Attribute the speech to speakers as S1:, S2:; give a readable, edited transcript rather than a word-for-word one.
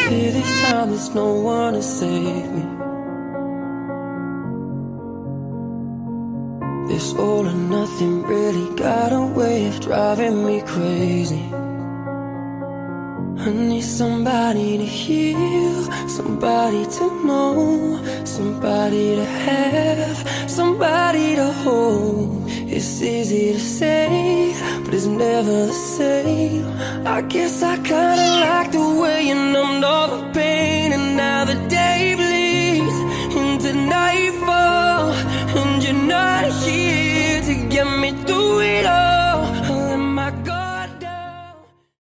S1: Fear this time there's no one to save me. This all or nothing really got a way of driving me crazy. I need somebody to heal, somebody to know, somebody to have, somebody to hold. It's easy to say, but it's never the same. I guess I kinda like the